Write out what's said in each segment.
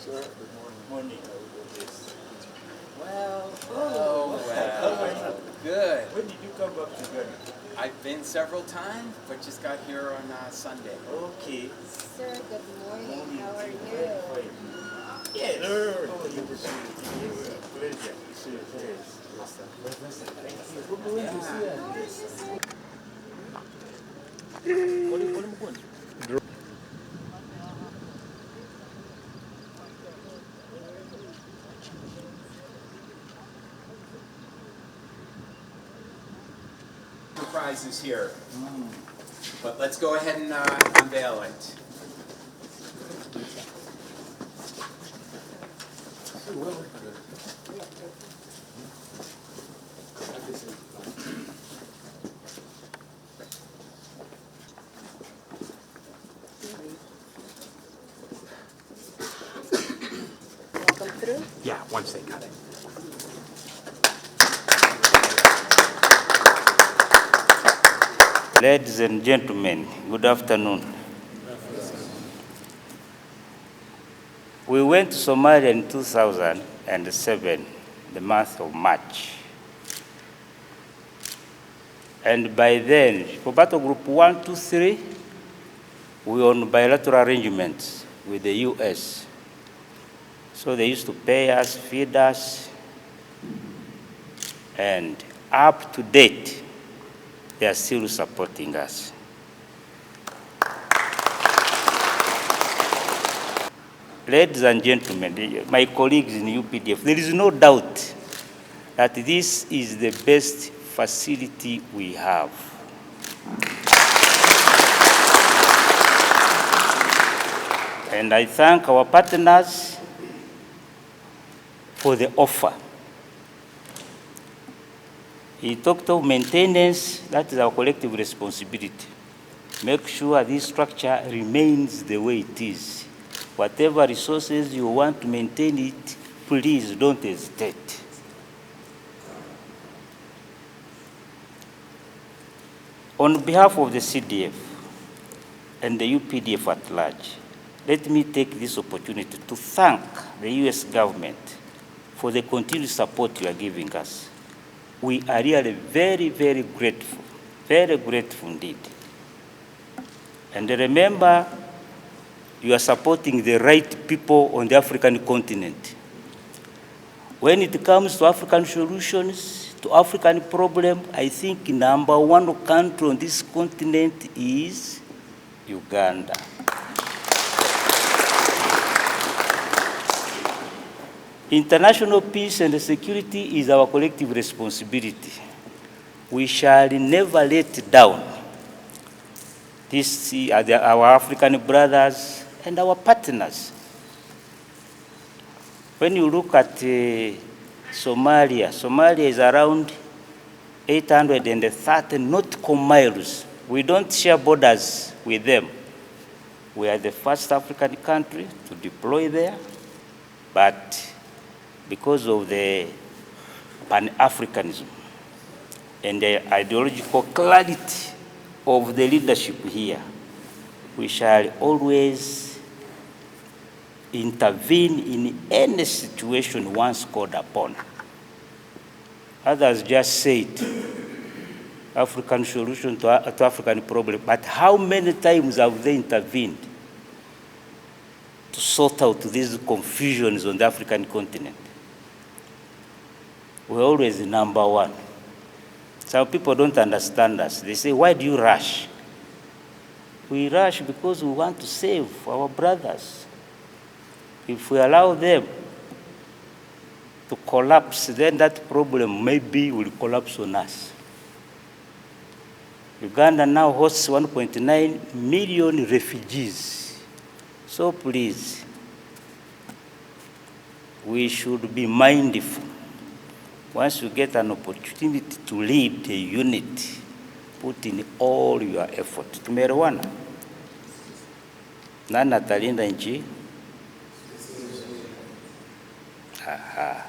sir. Good morning. Well, Good. when did you come back to Uganda? I've been several times, but just got here on Sunday. Okay. Sir, good morning. How are you? Yes. Good to see you. Pleasure to see you. Yes, sir. Thank you. Good morning to see you. How are you, sir? Prizes here, but let's go ahead and unveil it. Welcome through. Yeah, once they got it. Ladies and gentlemen, good afternoon. We went to Somalia in 2007, the month of March. And by then, for Battle Group 1, 2, 3, we were on bilateral arrangements with the US. So they used to pay us, feed us, and up to date, they are still supporting us. Ladies and gentlemen, my colleagues in UPDF, there is no doubt that this is the best facility we have. And I thank our partners for the offer. He talked of maintenance, that is our collective responsibility. Make sure this structure remains the way it is. Whatever resources you want to maintain it, please don't hesitate. On behalf of the CDF and the UPDF at large, let me take this opportunity to thank the US government for the continued support you are giving us. We are really very, very grateful indeed. And remember, you are supporting the right people on the African continent. When it comes to African solutions, to African problems, I think #1 country on this continent is Uganda. International peace and security is our collective responsibility. We shall never let down our African brothers and our partners. When you look at Somalia is around 830 nautical miles. We don't share borders with them. We are the first African country to deploy there, but because of the Pan-Africanism and the ideological clarity of the leadership here, we shall always intervene in any situation once called upon. Others just said African solution to African problem, but how many times have they intervened to sort out these confusions on the African continent? We're always #1. Some people don't understand us. They say, why do you rush? We rush because we want to save our brothers. If we allow them to collapse, then that problem maybe will collapse on us. Uganda now hosts 1.9 million refugees. So please, we should be mindful. Once you get an opportunity to lead a unit, put in all your effort. Tumeelewana? Nani atalinda nchi? Aha.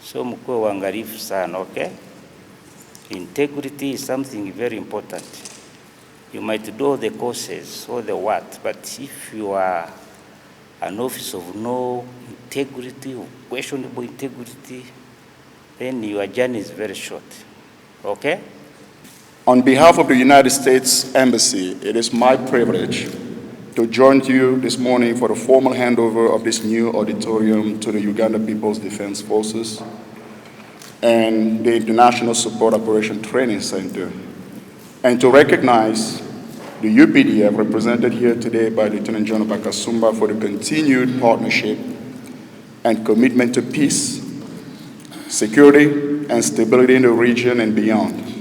So mkuwe waangalifu sana, okay? Integrity is something very important. You might do all the courses, all the what, but if you are an office of no integrity, of questionable integrity, then your journey is very short. Okay? On behalf of the United States Embassy, it is my privilege to join you this morning for the formal handover of this new auditorium to the Uganda Peoples Defence Forces and the International Support Operation Training Center, and to recognize the UPDF represented here today by Lieutenant General Bakasumba for the continued partnership and commitment to peace, security, and stability in the region and beyond.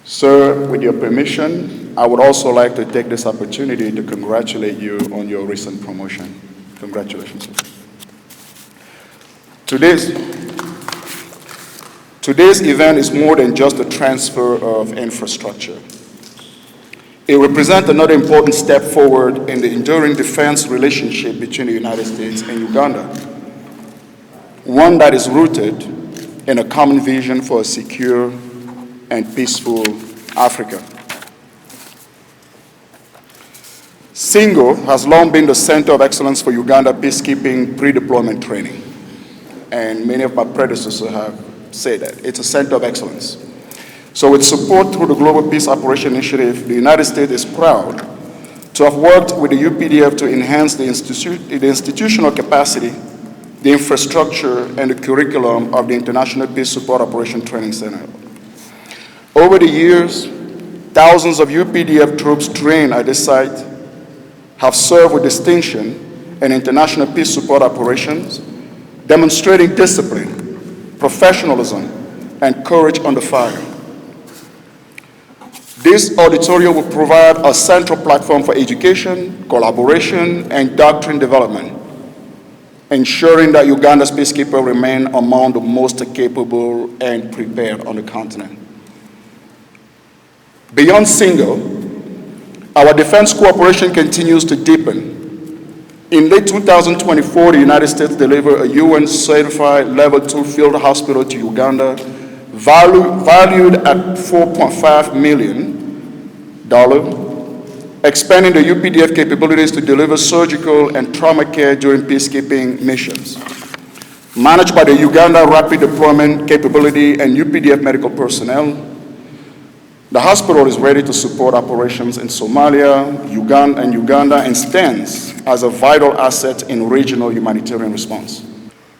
Sir, with your permission, I would also like to take this opportunity to congratulate you on your recent promotion. Congratulations, sir. Today's event is more than just a transfer of infrastructure. It represents another important step forward in the enduring defense relationship between the United States and Uganda, one that is rooted in a common vision for a secure and peaceful Africa. Singo has long been the center of excellence for Uganda peacekeeping pre-deployment training, and many of my predecessors have said that. It's a center of excellence. So with support through the Global Peace Operation Initiative, the United States is proud to have worked with the UPDF to enhance the institutional capacity, the infrastructure, and the curriculum of the International Peace Support Operation Training Center. Over the years, thousands of UPDF troops trained at this site have served with distinction in international peace support operations, demonstrating discipline, professionalism, and courage under fire. This auditorium will provide a central platform for education, collaboration, and doctrine development, ensuring that Uganda's peacekeepers remain among the most capable and prepared on the continent. Beyond Singo, our defense cooperation continues to deepen. In late 2024, the United States delivered a UN-certified Level 2 field hospital to Uganda, valued at $4.5 million, expanding the UPDF capabilities to deliver surgical and trauma care during peacekeeping missions. Managed by the Uganda Rapid Deployment Capability and UPDF medical personnel, the hospital is ready to support operations in Somalia, Uganda, and stands as a vital asset in regional humanitarian response.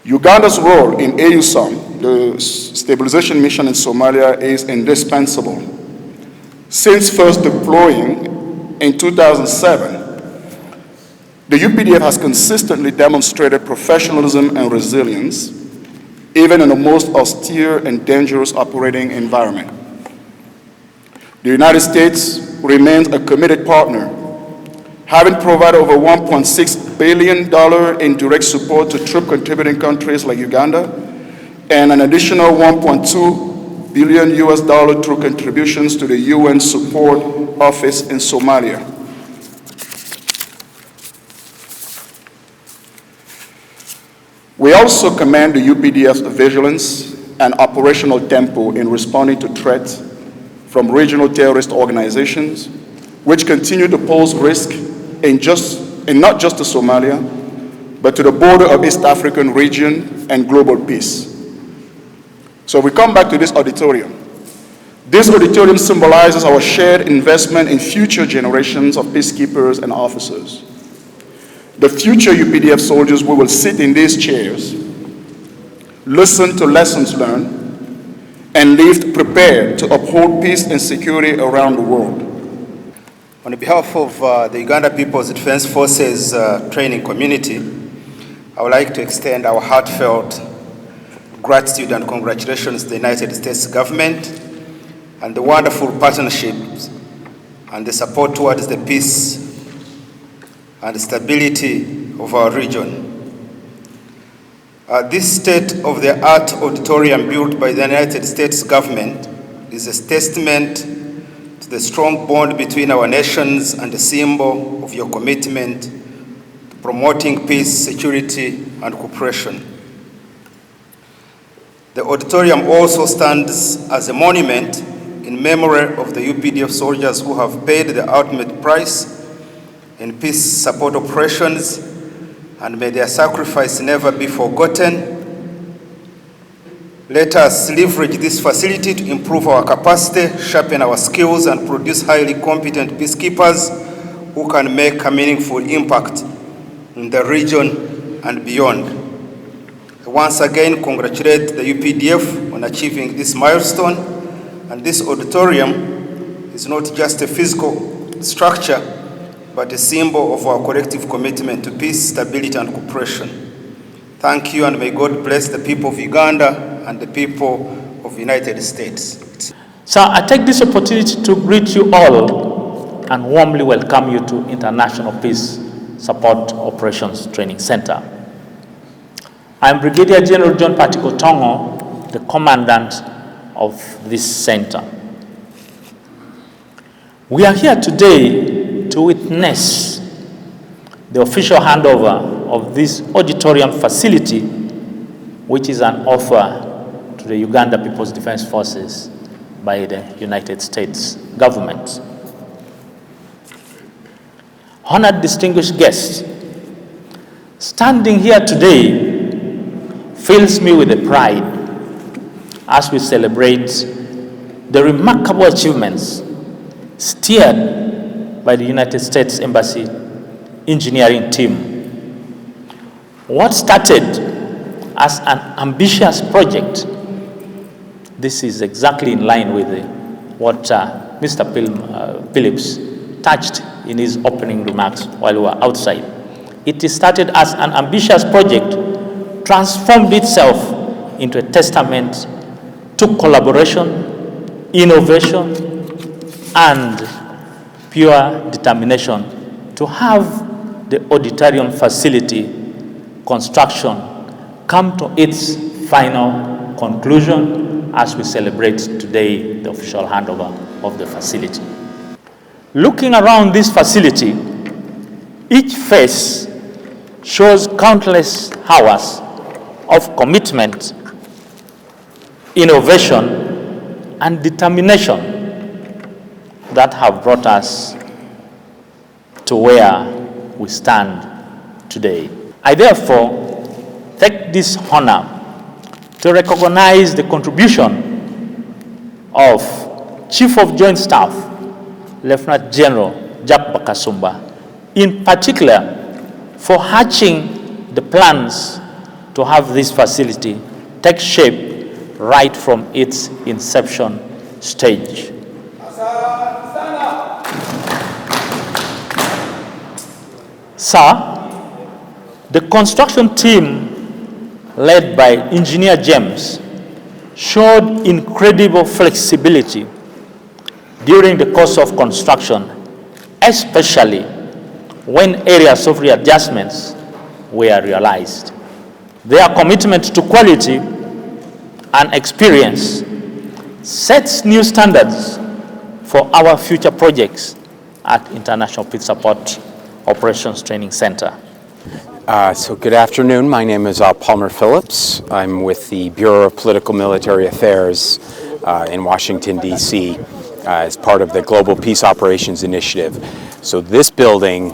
Uganda's role in AUSOM, the stabilization mission in Somalia, is indispensable. Since first deploying in 2007, the UPDF has consistently demonstrated professionalism and resilience, even in the most austere and dangerous operating environment. The United States remains a committed partner, having provided over $1.6 billion in direct support to troop-contributing countries like Uganda, and an additional $1.2 billion through contributions to the UN Support Office in Somalia. We also commend the UPDF's vigilance and operational tempo in responding to threats from regional terrorist organizations, which continue to pose risk in not just to Somalia, but to the border of East African region and global peace. So we come back to this auditorium. This auditorium symbolizes our shared investment in future generations of peacekeepers and officers. The future UPDF soldiers who will sit in these chairs, listen to lessons learned, and live prepared to uphold peace and security around the world. On behalf of the Uganda Peoples Defence Forces training community, I would like to extend our heartfelt gratitude and congratulations to the United States government and the wonderful partnerships and the support towards the peace and stability of our region. This state-of-the-art auditorium built by the United States government is a testament to the strong bond between our nations and a symbol of your commitment to promoting peace, security, and cooperation. The auditorium also stands as a monument in memory of the UPDF soldiers who have paid the ultimate price in peace support operations, and may their sacrifice never be forgotten. Let us leverage this facility to improve our capacity, sharpen our skills, and produce highly competent peacekeepers who can make a meaningful impact in the region and beyond. I once again congratulate the UPDF on achieving this milestone, and this auditorium is not just a physical structure, but a symbol of our collective commitment to peace, stability, and cooperation. Thank you, and may God bless the people of Uganda and the people of the United States. So I take this opportunity to greet you all and warmly welcome you to International Peace Support Operations Training Center. I am Brigadier General John Patiko Tongo, the commandant of this center. We are here today to witness the official handover of this auditorium facility, which is an offer to the Uganda Peoples Defence Forces by the United States government. Honored distinguished guests, standing here today fills me with pride as we celebrate the remarkable achievements steered by the United States Embassy engineering team. What started as an ambitious project, this is exactly in line with what Mr. Phillips touched in his opening remarks while we were outside. It started as an ambitious project, transformed itself into a testament to collaboration, innovation, and pure determination to have the auditorium facility construction come to its final conclusion as we celebrate today the official handover of the facility. Looking around this facility, each face shows countless hours of commitment, innovation, and determination that have brought us to where we stand today. I therefore take this honor to recognize the contribution of Chief of Joint Staff, Lieutenant General Jack Bakasumba, in particular for hatching the plans to have this facility take shape right from its inception stage. Sir, the construction team led by Engineer James showed incredible flexibility during the course of construction, especially when areas of readjustments were realized. Their commitment to quality and experience sets new standards for our future projects at International Peace Support Operations Training Center. So good afternoon. My name is Palmer Phillips. I'm with the Bureau of Political Military Affairs in Washington, D.C. As part of the Global Peace Operations Initiative. So this building,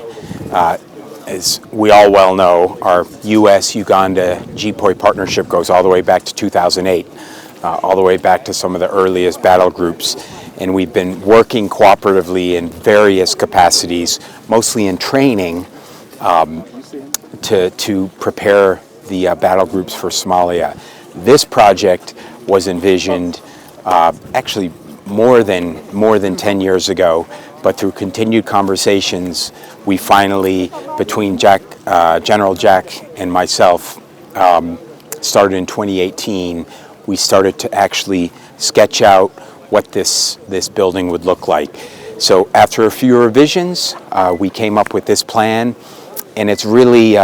as we all well know, our US-Uganda GPOI partnership goes all the way back to 2008, all the way back to some of the earliest battle groups. And we've been working cooperatively in various capacities, mostly in training, to prepare the battle groups for Somalia. This project was envisioned actually more than 10 years ago, but through continued conversations, we finally, between General Jack and myself, started in 2018. We started to actually sketch out what this building would look like. So after a few revisions, we came up with this plan, and it's really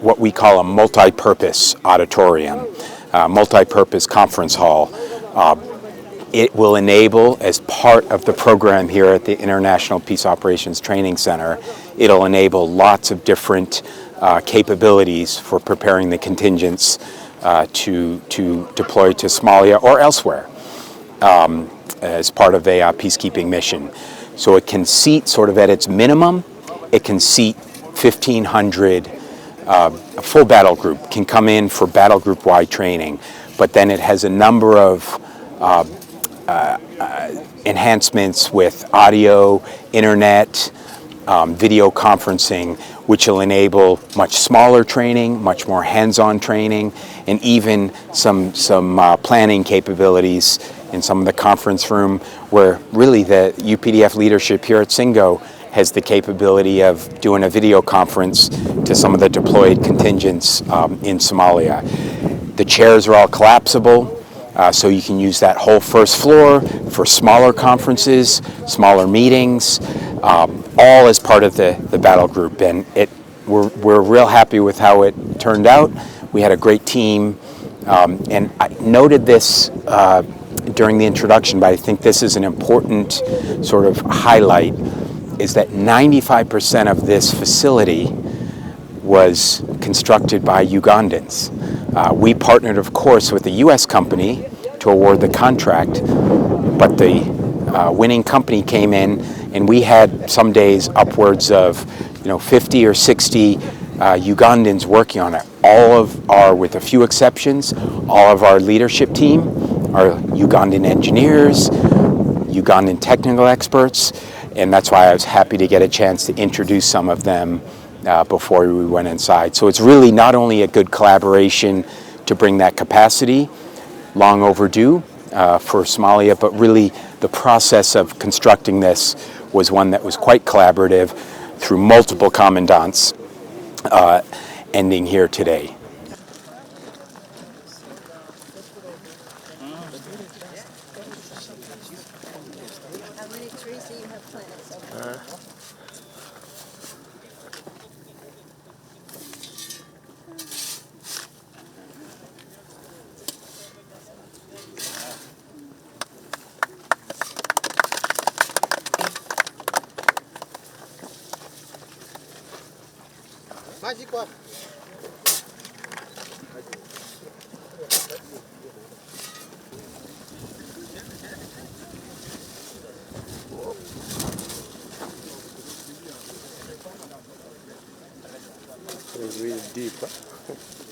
what we call a multi-purpose auditorium, multi-purpose conference hall. It will enable, as part of the program here at the International Peace Operations Training Center, it'll enable lots of different capabilities for preparing the contingents to deploy to Somalia or elsewhere as part of a peacekeeping mission. So it can seat, sort of at its minimum, It can seat 1,500. A full battle group can come in for battle group-wide training, but then it has a number of enhancements with audio, internet, video conferencing, which will enable much smaller training, much more hands-on training, and even some planning capabilities in some of the conference room, where really the UPDF leadership here at Singo has the capability of doing a video conference to some of the deployed contingents in Somalia. The chairs are all collapsible, so you can use that whole first floor for smaller conferences, smaller meetings, all as part of the battle group. And we're real happy with how it turned out. We had a great team, and I noted this during the introduction, but I think this is an important sort of highlight, is that 95% of this facility was constructed by Ugandans. We partnered, of course, with the US company to award the contract, but the winning company came in, and we had some days upwards of 50 or 60 Ugandans working on it. With a few exceptions, all of our leadership team are Ugandan engineers, Ugandan technical experts, and that's why I was happy to get a chance to introduce some of them before we went inside. So it's really not only a good collaboration to bring that capacity, long overdue for Somalia, but really the process of constructing this was one that was quite collaborative through multiple commandants, ending here today. How many trees do you have planted so far? It was really deep. Huh?